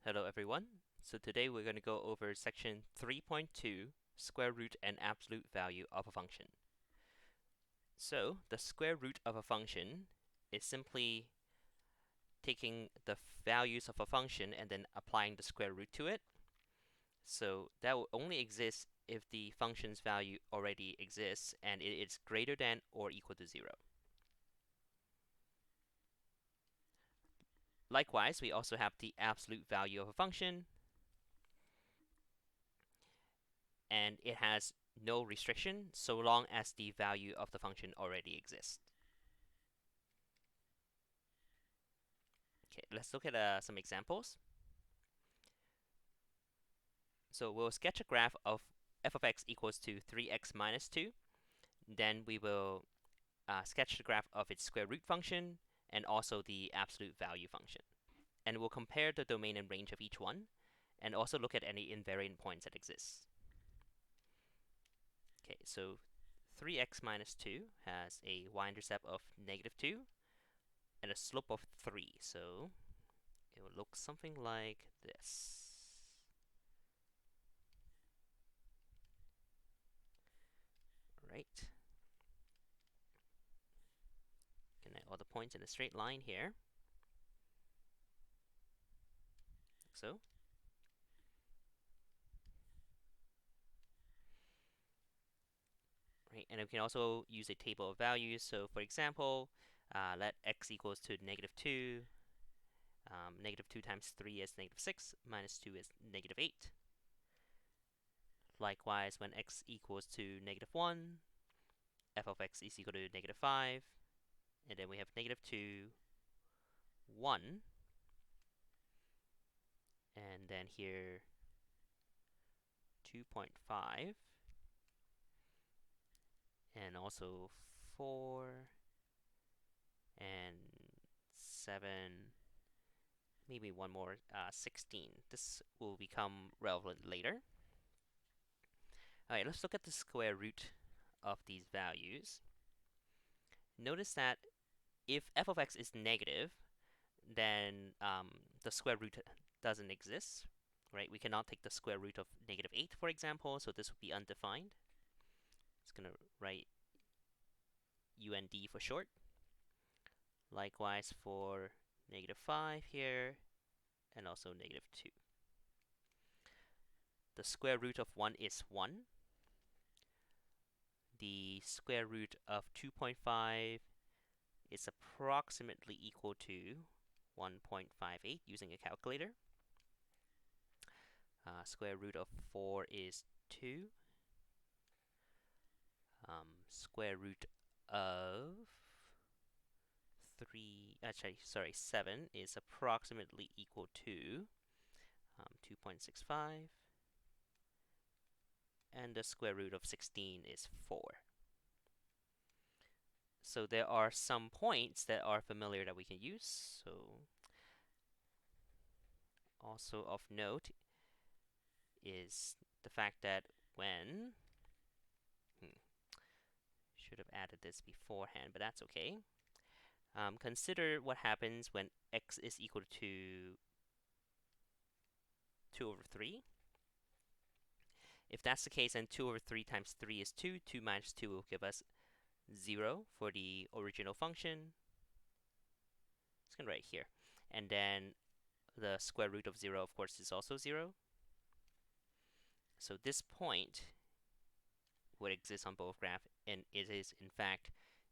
Hello everyone. So today we're going to go over section 3.2, square root and absolute value of a function. So the square root of a function is simply taking the values of a function and then applying the square root to it. So that will only exist if the function's value already exists and it is greater than or equal to 0. Likewise, we also have the absolute value of a function, and it has no restriction so long as the value of the function already exists. Okay, let's look at some examples. So we'll sketch a graph of f of x equals to 3x minus 2. Then we will sketch the graph of its square root function and also the absolute value function. And we'll compare the domain and range of each one and also look at any invariant points that exist. Okay, so 3x minus 2 has a y-intercept of negative 2 and a slope of 3. So it will look something like this. Right. Connect all the points in a straight line here, like so. Right, and we can also use a table of values. So for example, let x equals to negative 2. Negative 2 times 3 is negative 6, minus 2 is negative 8. Likewise, when x equals to negative 1, f of x is equal to negative 5. And then we have negative 2, 1. And then here, 2.5. And also 4 and 7, maybe one more, 16. This will become relevant later. All right, let's look at the square root of these values. Notice that if f of x is negative, then the square root doesn't exist, right? We cannot take the square root of negative 8, for example, so this would be undefined. It's going to write UND for short. Likewise for negative 5 here, and also negative 2. The square root of 1 is 1. The square root of 2.5 is approximately equal to 1.58 using a calculator. Square root of 4 is 2. Square root of 7 is approximately equal to 2.65. And the square root of 16 is 4. So there are some points that are familiar that we can use. So also of note is the fact that when should have added this beforehand, but that's okay. Consider what happens when x is equal to 2 over 3. If that's the case, then 2 over 3 times 3 is 2. 2 minus 2 will give us 0 for the original function. It's going to write here. And then the square root of 0, of course, is also 0. So this point would exist on both graphs, and it is, in fact,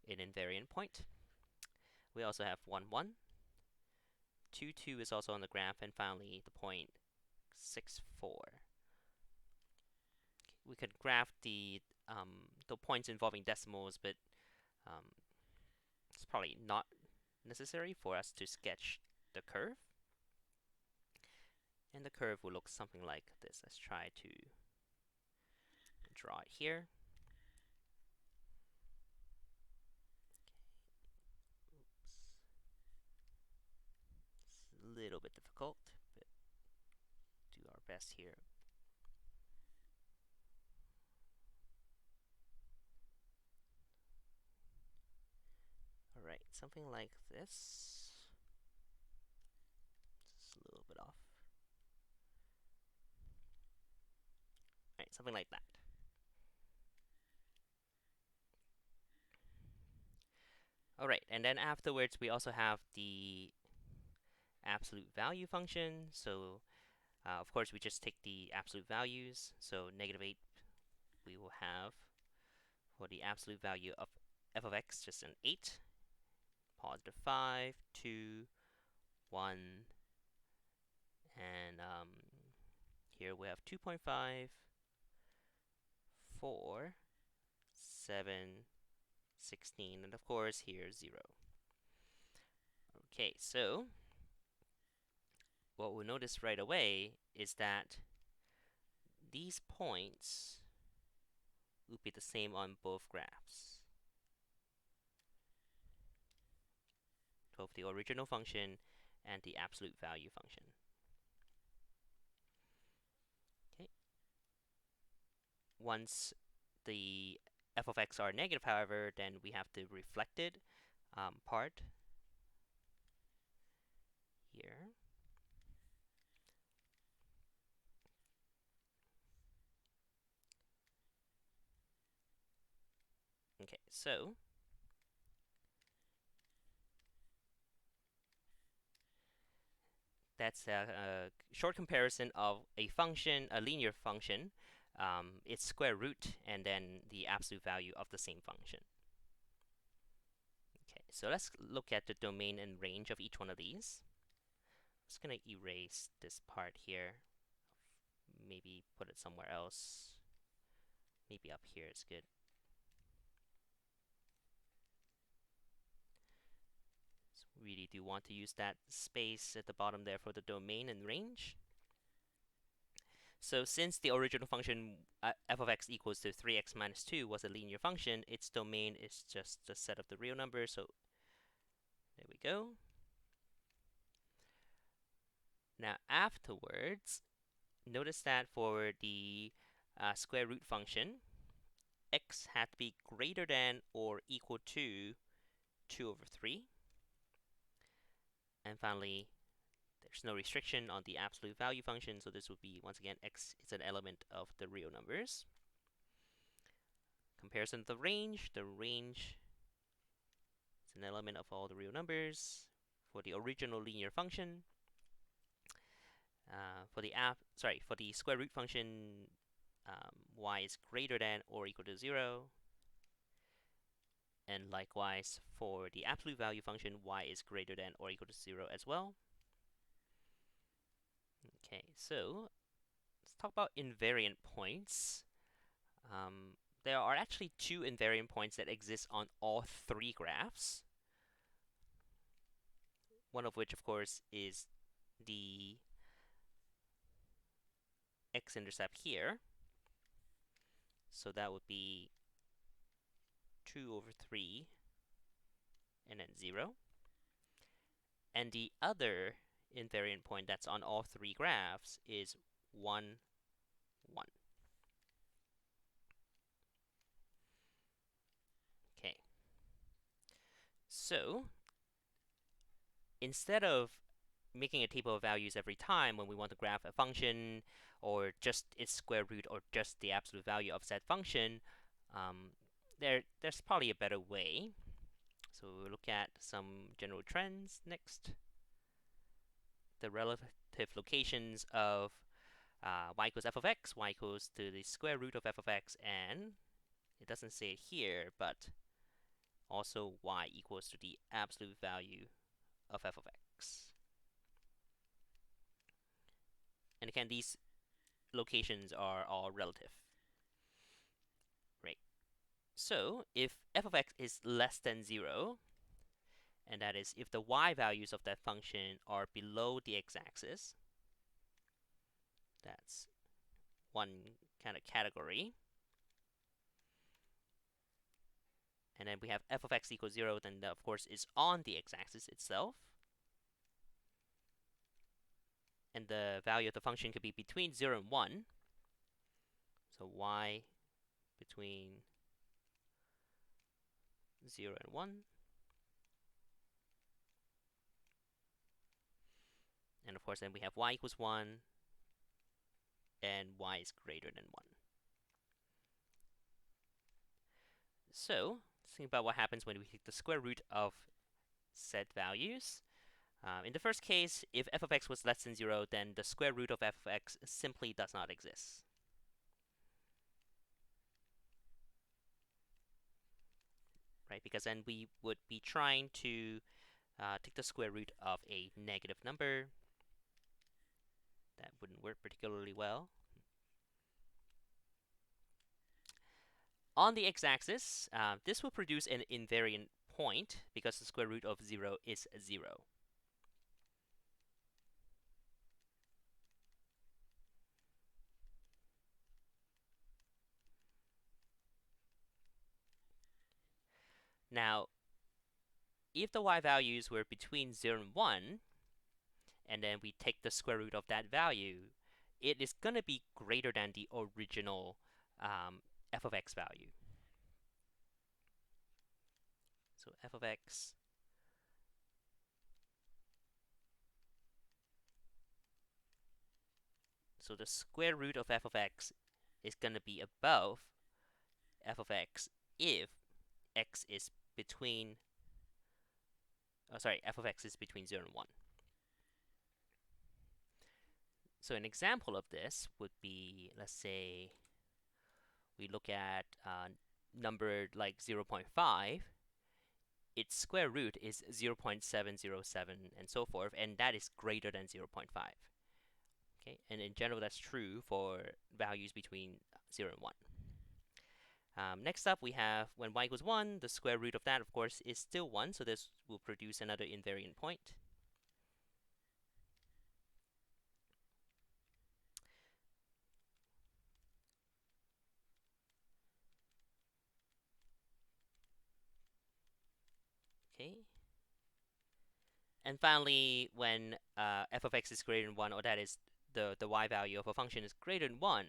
an invariant point. We also have 1, 1. 2, 2 is also on the graph, and finally the point 6, 4. We could graph the points involving decimals, but it's probably not necessary for us to sketch the curve. And the curve will look something like this. Let's try to draw it here. Oops. It's a little bit difficult, but do our best here. All right, something like this. Just a little bit off. something like that. All right, and then afterwards we also have the absolute value function. So of course we just take the absolute values. So -8 we will have for the absolute value of f of x just an 8, +5, 2, 1, and here we have 2.5, 4, 7, 16, and of course here 0. Okay, so what we'll notice right away is that these points would be the same on both graphs. Both the original function and the absolute value function. Okay. Once the f of x are negative, however, then we have the reflected part here. Okay, so that's a short comparison of a function, a linear function, its square root, and then the absolute value of the same function. Okay, so let's look at the domain and range of each one of these. I'm just going to erase this part here. Maybe put it somewhere else. Maybe up here is good. So really do want to use that space at the bottom there for the domain and range. So since the original function f of x equals to 3x minus 2 was a linear function, its domain is just the set of the real numbers. So there we go. Now afterwards, notice that for the square root function, x had to be greater than or equal to 2 over 3. And finally, there's no restriction on the absolute value function, so this would be, once again, x is an element of the real numbers. Comparison of the range is an element of all the real numbers. For the original linear function, for the square root function, y is greater than or equal to 0. And likewise, for the absolute value function, y is greater than or equal to 0 as well. Okay, so let's talk about invariant points. There are actually 2 invariant points that exist on all 3 graphs. One of which, of course, is the x-intercept here. So that would be 2 over 3 and then 0. And the other invariant point that's on all 3 graphs is 1, 1. Okay. So instead of making a table of values every time when we want to graph a function or just its square root or just the absolute value of said function, there's probably a better way. So we'll look at some general trends next. The relative locations of y equals f of x, y equals to the square root of f of x, and it doesn't say it here, but also y equals to the absolute value of f of x. And again, these locations are all relative. Right. So if f of x is less than 0, and that is if the y values of that function are below the x-axis, that's one kind of category. And then we have f of x equals 0, then that, of course, is on the x-axis itself. And the value of the function could be between 0 and 1. So y between 0 and 1. And of course, then we have y equals 1, and y is greater than 1. So let's think about what happens when we take the square root of set values. In the first case, if f of x was less than 0, then the square root of f of x simply does not exist. Right? Because then we would be trying to take the square root of a negative number. That wouldn't work particularly well. On the x-axis, this will produce an invariant point because the square root of 0 is 0. Now, if the y values were between 0 and 1, and then we take the square root of that value, it is going to be greater than the original f of x value. So f of x so the square root of f of x is going to be above f of x if x is between f of x is between 0 and 1. So an example of this would be, let's say we look at number like 0.5, its square root is 0.707 and so forth, and that is greater than 0.5. Okay, and in general that's true for values between 0 and 1. Next up we have when y equals 1, the square root of that of course is still 1, so this will produce another invariant point. Okay. And finally, when f of x is greater than 1, or that is the y value of a function is greater than 1,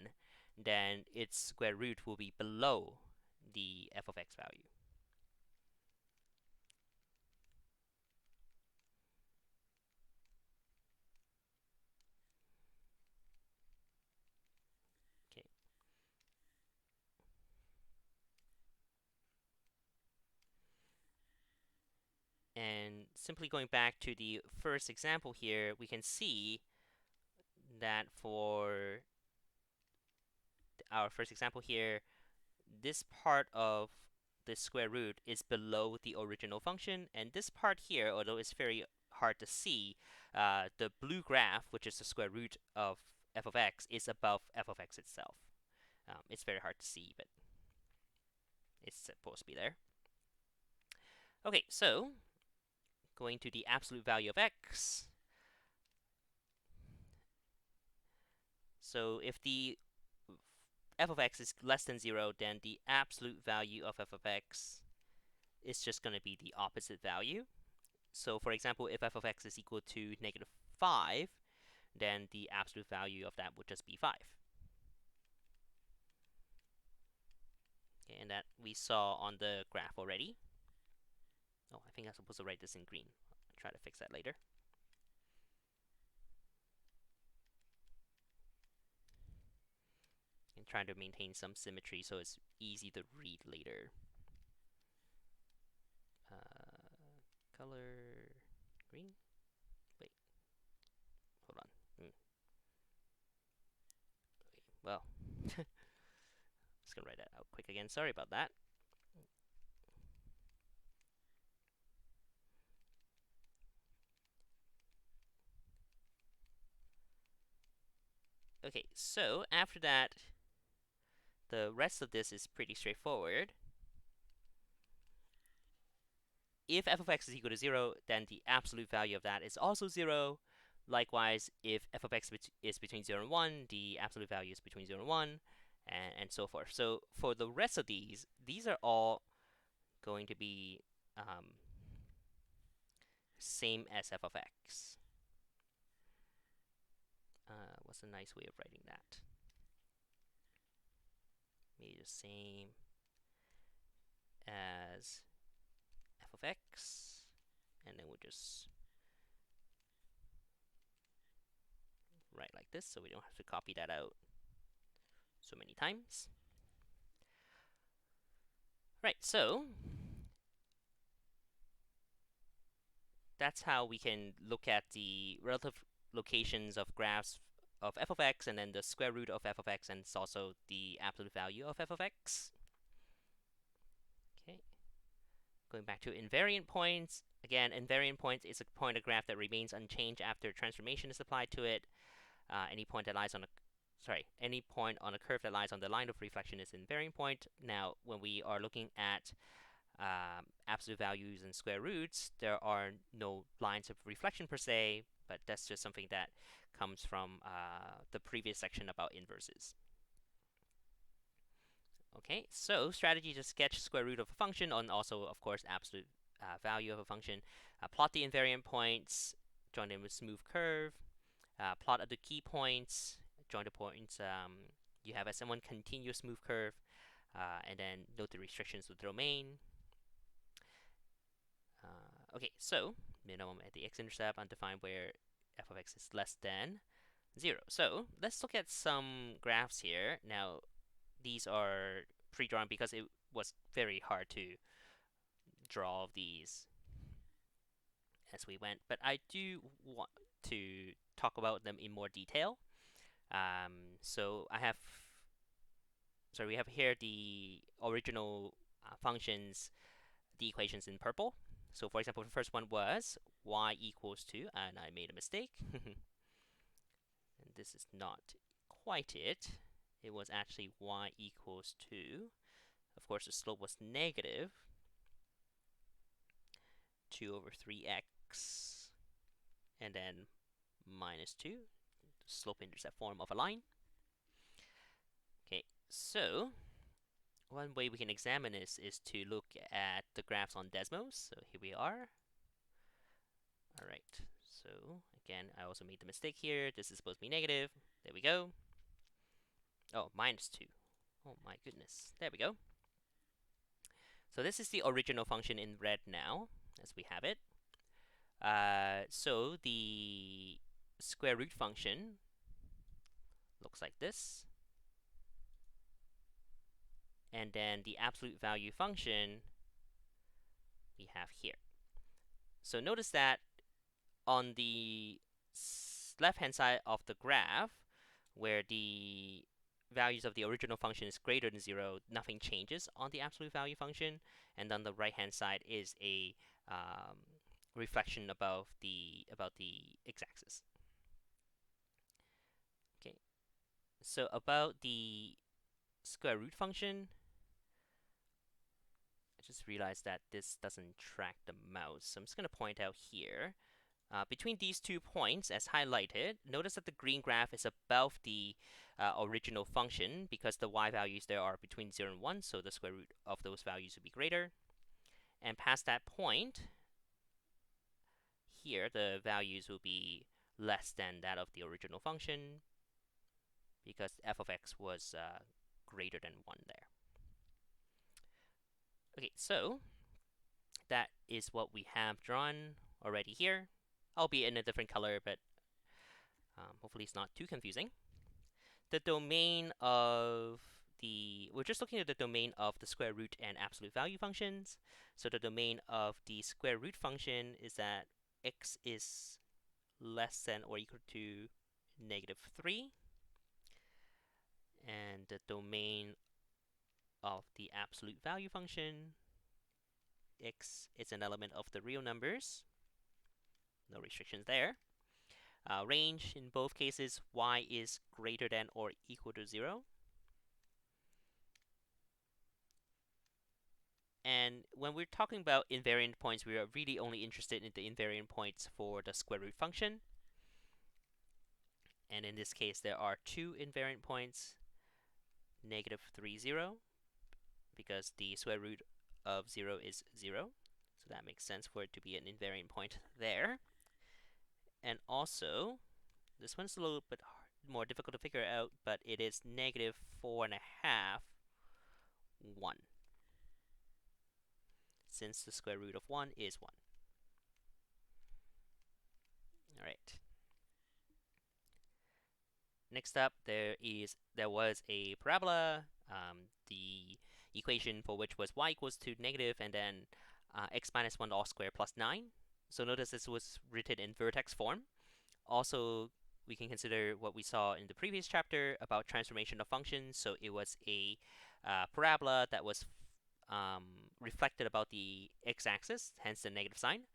then its square root will be below the f of x value. Okay. And simply going back to the first example here, we can see that for our first example here, this part of the square root is below the original function, and this part here, although it's very hard to see, the blue graph, which is the square root of f of x, is above f of x itself. It's very hard to see, but it's supposed to be there. Okay, so going to the absolute value of x. So if the f of x is less than 0, then the absolute value of f of x is just going to be the opposite value. So for example, if f of x is equal to negative 5, then the absolute value of that would just be 5. Okay, and that we saw on the graph already. Oh, I think I'm supposed to write this in green. I'll try to fix that later. And trying to maintain some symmetry so it's easy to read later. Color green. Wait, hold on. Well, just gonna write that out quick again. Sorry about that. Okay, so after that, the rest of this is pretty straightforward. If f of x is equal to 0, then the absolute value of that is also 0. Likewise, if f of x is between 0 and 1, the absolute value is between 0 and 1, and so forth. So for the rest of these are all going to be same as f of x. What's a nice way of writing that? Maybe the same as f of x, and then we'll just write like this so we don't have to copy that out so many times. Right, so that's how we can look at the relative locations of graphs of f of x, and then the square root of f of x, and it's also the absolute value of f of x. Okay, going back to invariant points. Again, invariant points is a point of graph that remains unchanged after transformation is applied to it. Any point that lies on a any point on a curve that lies on the line of reflection is invariant point. Now, when we are looking at absolute values and square roots, there are no lines of reflection per se, but that's just something that comes from the previous section about inverses. Okay, so strategy to sketch square root of a function, and also, of course, absolute value of a function. Plot the invariant points, join them with smooth curve. Plot at the key points, join the points you have as one continuous smooth curve, and then note the restrictions of the domain. Okay, so minimum at the x-intercept undefined where f of x is less than 0. So let's look at some graphs here. Now, these are pre-drawn because it was very hard to draw these as we went, but I do want to talk about them in more detail. So we have here the original functions, the equations in purple. So for example, the first one was y equals 2, and I made a mistake. And this is not quite it. It was actually y equals 2. Of course, the slope was negative 2 over 3x, and then minus 2, slope-intercept form of a line. Okay, so one way we can examine this is to look at the graphs on Desmos. So here we are. All right, so again, I also made the mistake here. This is supposed to be negative. There we go. Oh, minus 2. Oh my goodness. There we go. So this is the original function in red now, as we have it. So the square root function looks like this. And then the absolute value function we have here. So notice that on the left-hand side of the graph, where the values of the original function is greater than 0, nothing changes on the absolute value function. And on the right-hand side is a reflection about the x-axis. Okay, so about the square root function, I just realized that this doesn't track the mouse. So I'm just going to point out here. Between these 2 points, as highlighted, notice that the green graph is above the original function because the y values there are between 0 and 1, so the square root of those values would be greater. And past that point, here the values will be less than that of the original function because f of x was greater than 1 there. Okay, so that is what we have drawn already here, albeit in a different color, but hopefully it's not too confusing. The domain of we're just looking at the domain of the square root and absolute value functions. So the domain of the square root function is that x is less than or equal to -3. And the domain of the absolute value function, x is an element of the real numbers. No restrictions there. Range, in both cases, y is greater than or equal to 0. And when we're talking about invariant points, we are really only interested in the invariant points for the square root function. And in this case, there are 2 invariant points, -3, 0, because the square root of 0 is 0. So that makes sense for it to be an invariant point there. And also, this one's a little bit more difficult to figure out, but it is -4.5, 1, since the square root of 1 is 1. All right. Next up, there was a parabola. equation for which was y equals to negative and then x minus 1 all squared plus 9. So notice this was written in vertex form. Also, we can consider what we saw in the previous chapter about transformation of functions. So it was a parabola that was reflected about the x-axis, hence the negative sign.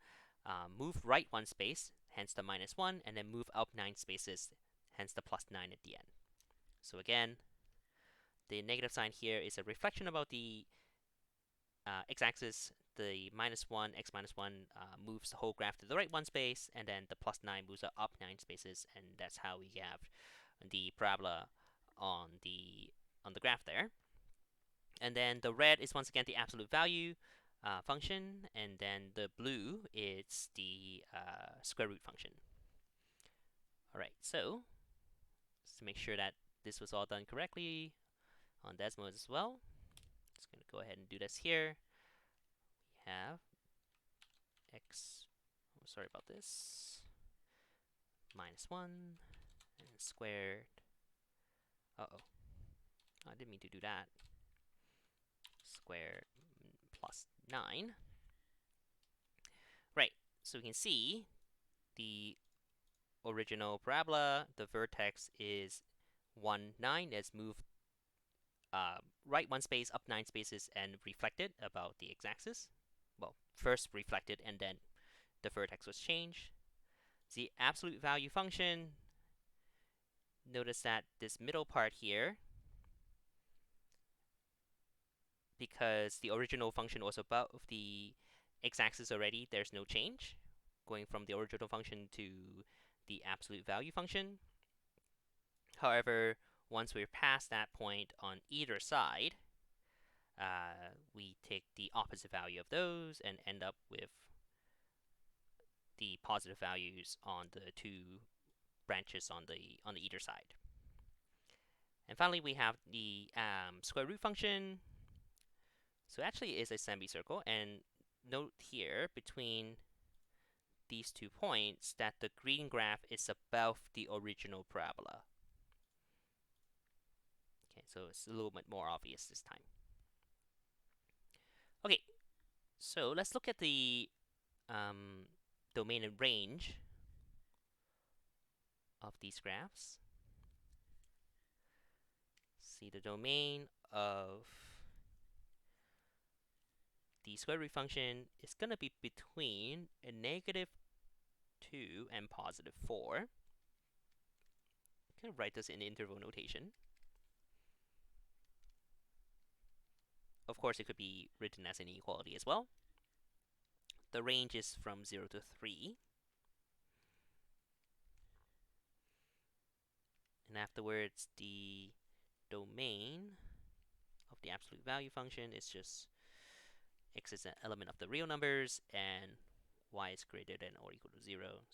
Move right one space, hence the -1, and then move up 9 spaces, hence the +9 at the end. So again, the negative sign here is a reflection about the x-axis. The -1, x minus 1 moves the whole graph to the right one space, and then the +9 moves up 9 spaces, and that's how we have the parabola on the graph there. And then the red is once again the absolute value function, and then the blue is the square root function. All right, so just to make sure that this was all done correctly on Desmos as well, just going to go ahead and do this here. We have x, oh, sorry about this, -1 and squared. Uh-oh, I didn't mean to do that. Squared +9. Right, so we can see the original parabola, the vertex is 1, 9. It's moved right one space, up 9 spaces, and reflected about the x-axis. Well, first reflected, and then the vertex was changed. The absolute value function, notice that this middle part here, because the original function was above the x-axis already, there's no change going from the original function to the absolute value function. However, once we're past that point on either side, we take the opposite value of those and end up with the positive values on the two branches on the either side. And finally, we have the square root function. So actually it is a semicircle, and note here between these 2 points that the green graph is above the original parabola. Okay, so it's a little bit more obvious this time. Okay, so let's look at the domain and range of these graphs. See, the domain of the square root function is going to be between a -2 and +4. I'm going to write this in interval notation. Of course, it could be written as an inequality as well. The range is from 0 to 3. And afterwards, the domain of the absolute value function is just x is an element of the real numbers, and y is greater than or equal to 0.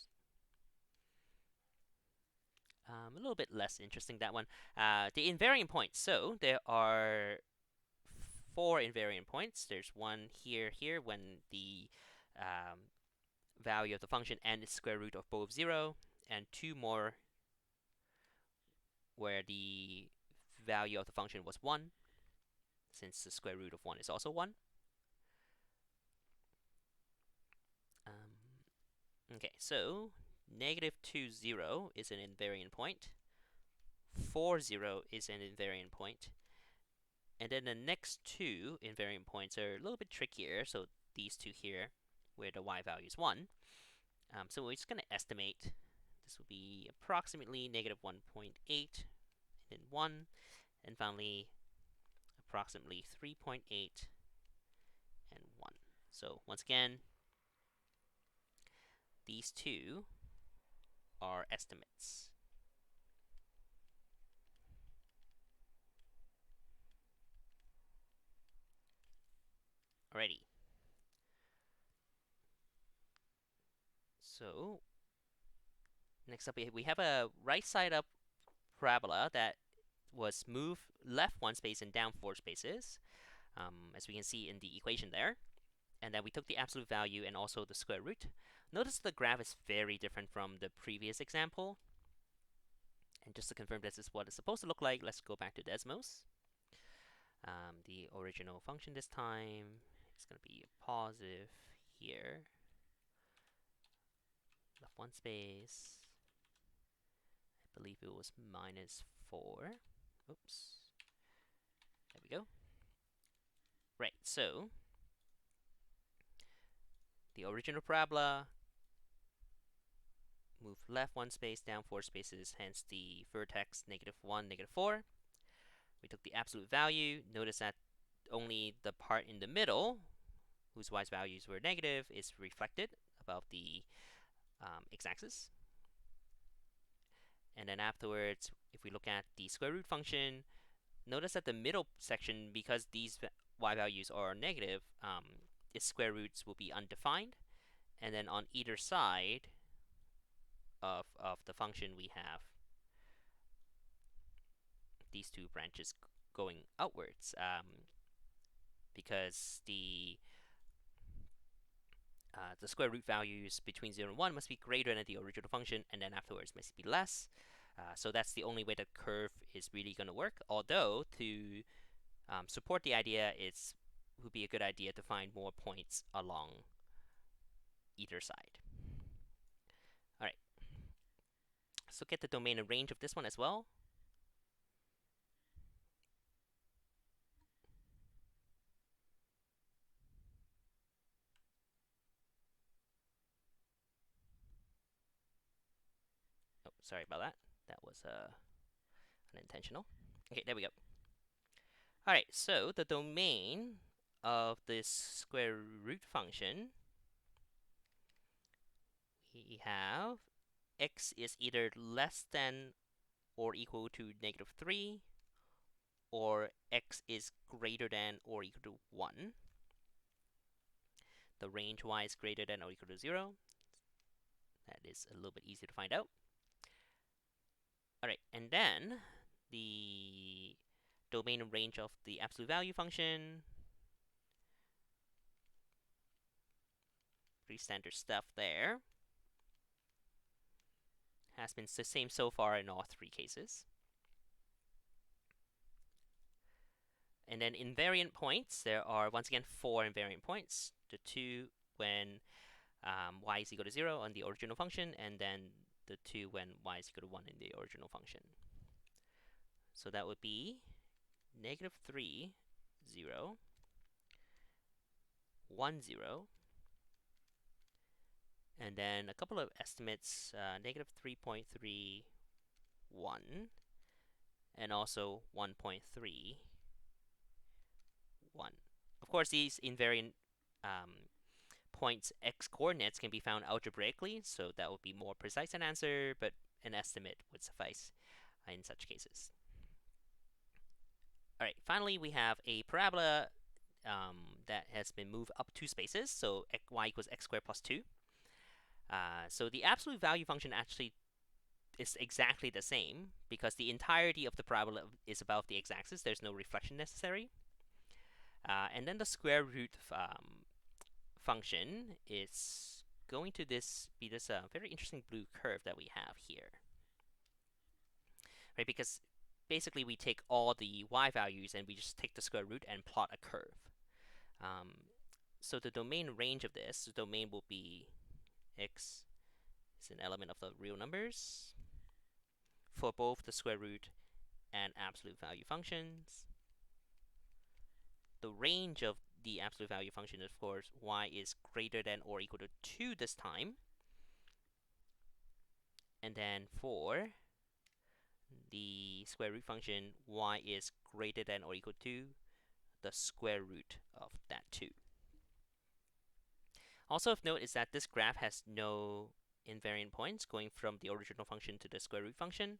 A little bit less interesting, that one. The invariant points. So there are 4 invariant points. There's one here, when the value of the function and its square root of both 0, and 2 more where the value of the function was 1, since the square root of 1 is also 1. Okay, so -2, 0 is an invariant point. 4, 0 is an invariant point. And then the next 2 invariant points are a little bit trickier. So these 2 here, where the y value is 1. So we're just going to estimate. This will be approximately -1.8 and then 1. And finally, approximately 3.8 and 1. So once again, these 2 are estimates. Alrighty. So next up, we have a right side up parabola that was moved left 1 space and down 4 spaces, as we can see in the equation there. And then we took the absolute value and also the square root. Notice the graph is very different from the previous example. And just to confirm this is what it's supposed to look like, let's go back to Desmos. The original function this time is going to be a positive here. Left one space. I believe it was -4. Oops. There we go. Right, so the original parabola, move left one space, down 4 spaces, hence the vertex -1, -4. We took the absolute value. Notice that only the part in the middle, whose y's values were negative, is reflected above the x-axis. And then afterwards, if we look at the square root function, notice that the middle section, because these y values are negative, its square roots will be undefined. And then on either side of the function, we have these two branches going outwards, because the square root values between 0 and 1 must be greater than the original function, and then afterwards must be less. So that's the only way the curve is really going to work. Although, to support the idea, it would be a good idea to find more points along either side. All right. Let's look at the domain and range of this one as well. Oh, sorry about that. That was unintentional. Okay, there we go. All right, so the domain of this square root function, we have x is either less than or equal to -3, or x is greater than or equal to 1. The range y is greater than or equal to 0. That is a little bit easier to find out. All right, and then the domain and range of the absolute value function. Pretty standard stuff there. Has been the same so far in all 3 cases. And then invariant points, there are once again 4 invariant points. The 2 when y is equal to 0 on the original function, and then the 2 when y is equal to 1 in the original function. So that would be -3, 0, 1, 0, and then a couple of estimates, -3.3, 1, and also 1.3, 1. Of course, these invariant points x coordinates can be found algebraically, so that would be more precise an answer, but an estimate would suffice in such cases. All right, finally, we have a parabola that has been moved up 2 spaces, so y equals x squared plus 2. So the absolute value function actually is exactly the same, because the entirety of the parabola is above the x-axis. There's no reflection necessary. And then the square root function is going to be this very interesting blue curve that we have here, right? Because basically we take all the y values and we just take the square root and plot a curve. So the domain range of this, the domain will be x is an element of the real numbers for both the square root and absolute value functions. The range of the absolute value function, of course, y is greater than or equal to 2 this time. And then for the square root function, y is greater than or equal to the square root of that 2. Also of note is that this graph has no invariant points going from the original function to the square root function,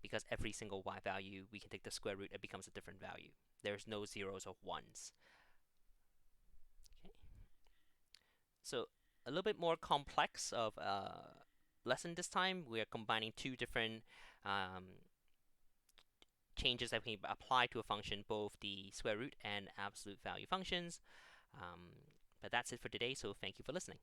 because every single y value, we can take the square root, it becomes a different value. There's no zeros or ones. Okay. So a little bit more complex of lesson this time. We are combining 2 different changes that we can apply to a function, both the square root and absolute value functions. But that's it for today, so thank you for listening.